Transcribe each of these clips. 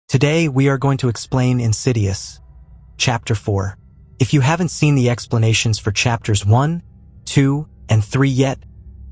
Today we are going to explain Insidious, Chapter 4. If you haven't seen the explanations for Chapters 1, 2, and 3 yet,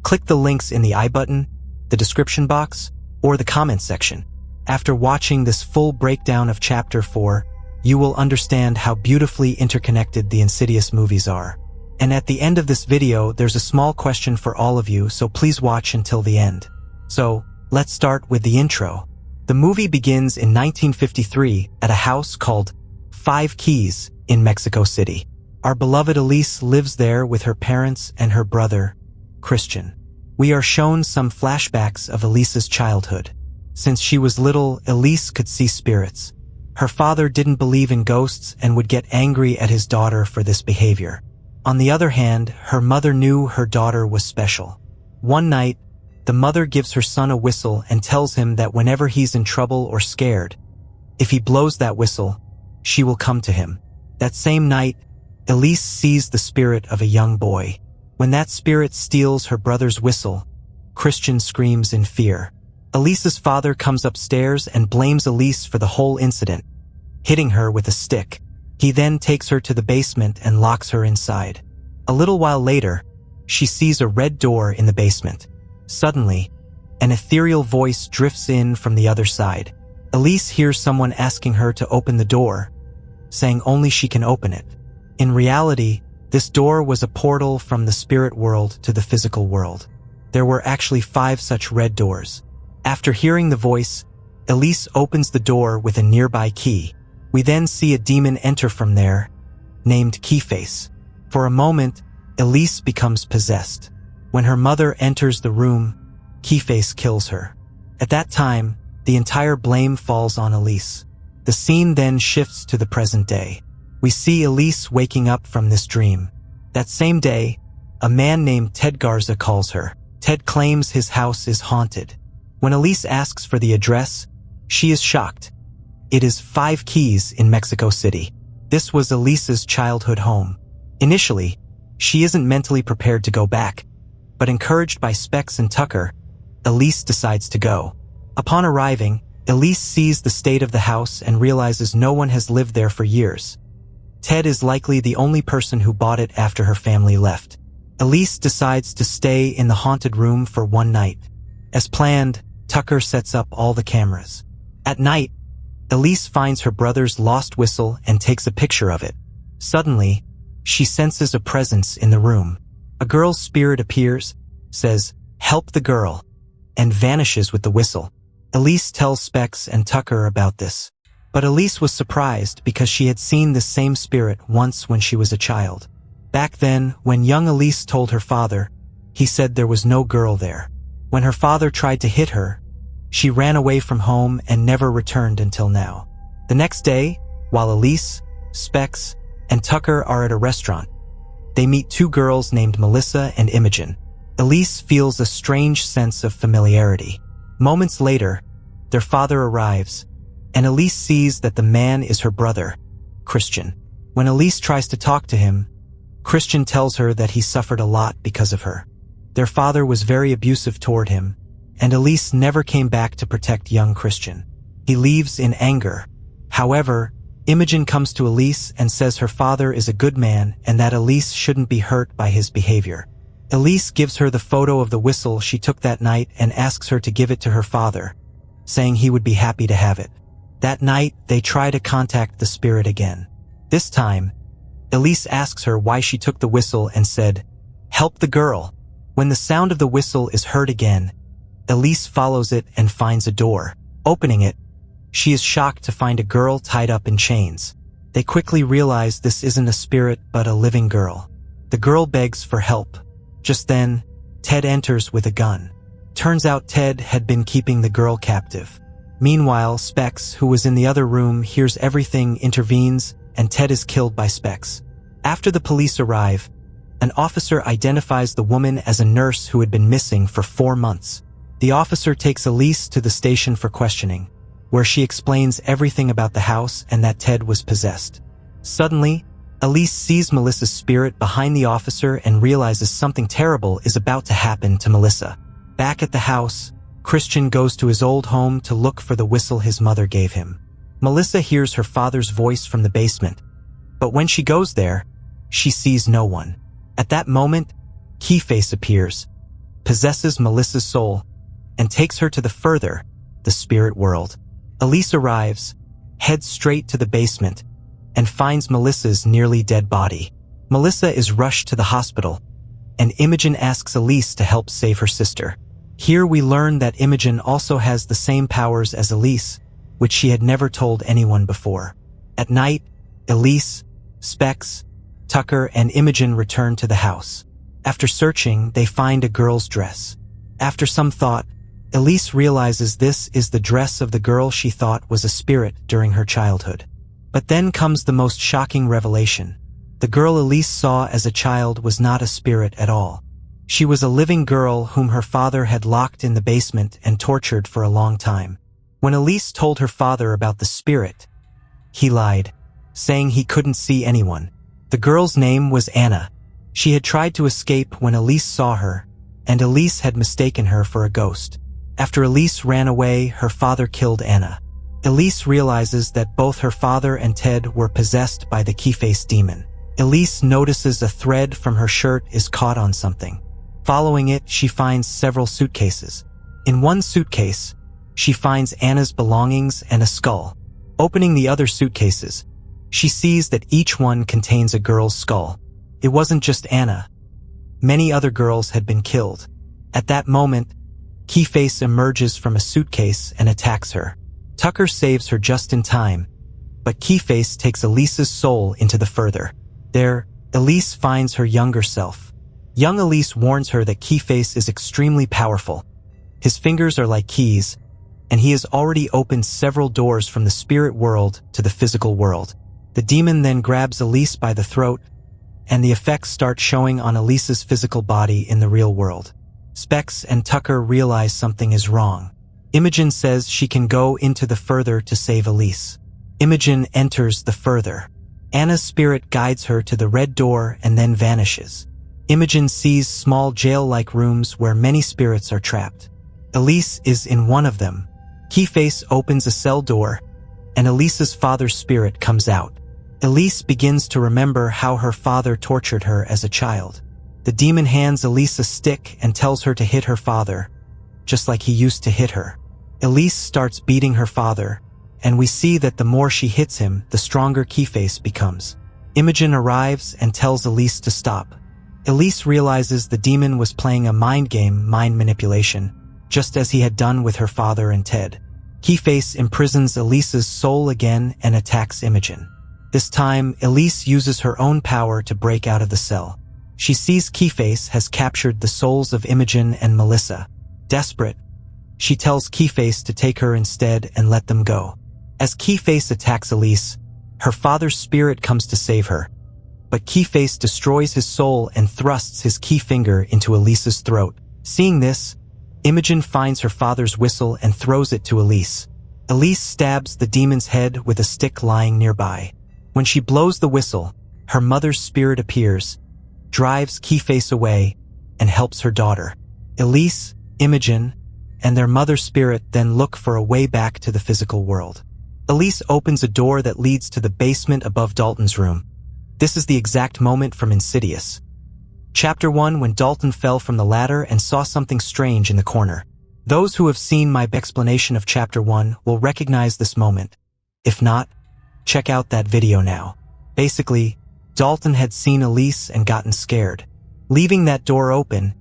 click the links in the I button, the description box, or the comment section. After watching this full breakdown of Chapter 4, you will understand how beautifully interconnected the Insidious movies are. And at the end of this video, there's a small question for all of you, so please watch until the end. So, let's start with the intro. The movie begins in 1953 at a house called 5 Keys in Mexico City. Our beloved Elise lives there with her parents and her brother, Christian. We are shown some flashbacks of Elise's childhood. Since she was little, Elise could see spirits. Her father didn't believe in ghosts and would get angry at his daughter for this behavior. On the other hand, her mother knew her daughter was special. One night, the mother gives her son a whistle and tells him that whenever he's in trouble or scared, if he blows that whistle, she will come to him. That same night, Elise sees the spirit of a young boy. When that spirit steals her brother's whistle, Christian screams in fear. Elise's father comes upstairs and blames Elise for the whole incident, hitting her with a stick. He then takes her to the basement and locks her inside. A little while later, she sees a red door in the basement. Suddenly, an ethereal voice drifts in from the other side. Elise hears someone asking her to open the door, saying only she can open it. In reality, this door was a portal from the spirit world to the physical world. There were actually 5 such red doors. After hearing the voice, Elise opens the door with a nearby key. We then see a demon enter from there, named Keyface. For a moment, Elise becomes possessed. When her mother enters the room, Keyface kills her. At that time, the entire blame falls on Elise. The scene then shifts to the present day. We see Elise waking up from this dream. That same day, a man named Ted Garza calls her. Ted claims his house is haunted. When Elise asks for the address, she is shocked. It is 5 Keys in Mexico City. This was Elise's childhood home. Initially, she isn't mentally prepared to go back, but encouraged by Specs and Tucker, Elise decides to go. Upon arriving, Elise sees the state of the house and realizes no one has lived there for years. Ted is likely the only person who bought it after her family left. Elise decides to stay in the haunted room for one night. As planned, Tucker sets up all the cameras. At night, Elise finds her brother's lost whistle and takes a picture of it. Suddenly, she senses a presence in the room. A girl's spirit appears, says, "Help the girl," and vanishes with the whistle. Elise tells Specs and Tucker about this. But Elise was surprised because she had seen this same spirit once when she was a child. Back then, when young Elise told her father, he said there was no girl there. When her father tried to hit her, she ran away from home and never returned until now. The next day, while Elise, Specs, and Tucker are at a restaurant, they meet 2 girls named Melissa and Imogen. Elise feels a strange sense of familiarity. Moments later, their father arrives, and Elise sees that the man is her brother, Christian. When Elise tries to talk to him, Christian tells her that he suffered a lot because of her. Their father was very abusive toward him, and Elise never came back to protect young Christian. He leaves in anger. However, Imogen comes to Elise and says her father is a good man and that Elise shouldn't be hurt by his behavior. Elise gives her the photo of the whistle she took that night and asks her to give it to her father, saying he would be happy to have it. That night, they try to contact the spirit again. This time, Elise asks her why she took the whistle and said, "Help the girl." When the sound of the whistle is heard again, Elise follows it and finds a door. Opening it, she is shocked to find a girl tied up in chains. They quickly realize this isn't a spirit but a living girl. The girl begs for help. Just then, Ted enters with a gun. Turns out Ted had been keeping the girl captive. Meanwhile, Specs, who was in the other room, hears everything, intervenes, and Ted is killed by Specs. After the police arrive, an officer identifies the woman as a nurse who had been missing for 4 months. The officer takes Elise to the station for questioning, where she explains everything about the house and that Ted was possessed. Suddenly, Elise sees Melissa's spirit behind the officer and realizes something terrible is about to happen to Melissa. Back at the house, Christian goes to his old home to look for the whistle his mother gave him. Melissa hears her father's voice from the basement, but when she goes there, she sees no one. At that moment, Keyface appears, possesses Melissa's soul, and takes her to the spirit world. Elise arrives, heads straight to the basement, and finds Melissa's nearly dead body. Melissa is rushed to the hospital, and Imogen asks Elise to help save her sister. Here we learn that Imogen also has the same powers as Elise, which she had never told anyone before. At night, Elise, Specs, Tucker, and Imogen return to the house. After searching, they find a girl's dress. After some thought, Elise realizes this is the dress of the girl she thought was a spirit during her childhood. But then comes the most shocking revelation. The girl Elise saw as a child was not a spirit at all. She was a living girl whom her father had locked in the basement and tortured for a long time. When Elise told her father about the spirit, he lied, saying he couldn't see anyone. The girl's name was Anna. She had tried to escape when Elise saw her, and Elise had mistaken her for a ghost. After Elise ran away, her father killed Anna. Elise realizes that both her father and Ted were possessed by the Keyface demon. Elise notices a thread from her shirt is caught on something. Following it, she finds several suitcases. In one suitcase, she finds Anna's belongings and a skull. Opening the other suitcases, she sees that each one contains a girl's skull. It wasn't just Anna. Many other girls had been killed. At that moment, Keyface emerges from a suitcase and attacks her. Tucker saves her just in time, but Keyface takes Elise's soul into the further. There, Elise finds her younger self. Young Elise warns her that Keyface is extremely powerful. His fingers are like keys, and he has already opened several doors from the spirit world to the physical world. The demon then grabs Elise by the throat, and the effects start showing on Elise's physical body in the real world. Specs and Tucker realize something is wrong. Imogen says she can go into the further to save Elise. Imogen enters the further. Anna's spirit guides her to the red door and then vanishes. Imogen sees small jail-like rooms where many spirits are trapped. Elise is in one of them. Keyface opens a cell door, and Elise's father's spirit comes out. Elise begins to remember how her father tortured her as a child. The demon hands Elise a stick and tells her to hit her father, just like he used to hit her. Elise starts beating her father, and we see that the more she hits him, the stronger Keyface becomes. Imogen arrives and tells Elise to stop. Elise realizes the demon was playing a mind game, mind manipulation, just as he had done with her father and Ted. Keyface imprisons Elise's soul again and attacks Imogen. This time, Elise uses her own power to break out of the cell. She sees Keyface has captured the souls of Imogen and Melissa. Desperate, she tells Keyface to take her instead and let them go. As Keyface attacks Elise, her father's spirit comes to save her. But Keyface destroys his soul and thrusts his key finger into Elise's throat. Seeing this, Imogen finds her father's whistle and throws it to Elise. Elise stabs the demon's head with a stick lying nearby. When she blows the whistle, her mother's spirit appears, drives Keyface away, and helps her daughter. Elise, Imogen, and their mother spirit then look for a way back to the physical world. Elise opens a door that leads to the basement above Dalton's room. This is the exact moment from Insidious. Chapter 1, when Dalton fell from the ladder and saw something strange in the corner. Those who have seen my explanation of Chapter 1 will recognize this moment. If not, check out that video now. Basically, Dalton had seen Elise and gotten scared. Leaving that door open,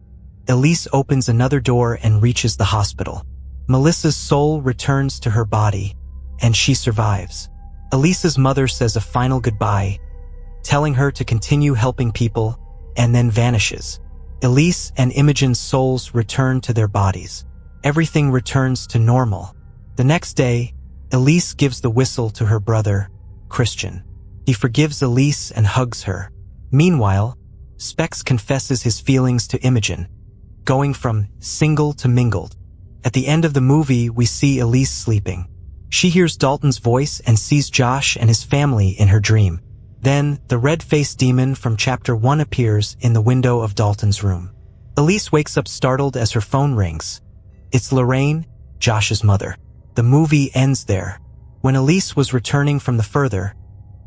Elise opens another door and reaches the hospital. Melissa's soul returns to her body, and she survives. Elise's mother says a final goodbye, telling her to continue helping people, and then vanishes. Elise and Imogen's souls return to their bodies. Everything returns to normal. The next day, Elise gives the whistle to her brother, Christian. He forgives Elise and hugs her. Meanwhile, Specs confesses his feelings to Imogen, going from single to mingled. At the end of the movie, we see Elise sleeping. She hears Dalton's voice and sees Josh and his family in her dream. Then, the red-faced demon from Chapter 1 appears in the window of Dalton's room. Elise wakes up startled as her phone rings. It's Lorraine, Josh's mother. The movie ends there. When Elise was returning from the further,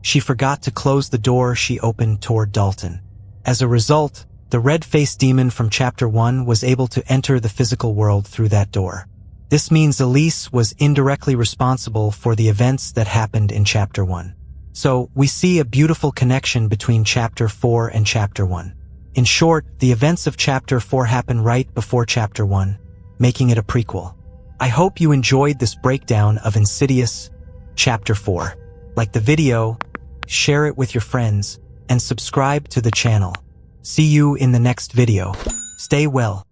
she forgot to close the door she opened toward Dalton. As a result, the red-faced demon from Chapter 1 was able to enter the physical world through that door. This means Elise was indirectly responsible for the events that happened in Chapter 1. So, we see a beautiful connection between Chapter 4 and Chapter 1. In short, the events of Chapter 4 happen right before Chapter 1, making it a prequel. I hope you enjoyed this breakdown of Insidious Chapter 4. Like the video, share it with your friends, and subscribe to the channel. See you in the next video. Stay well.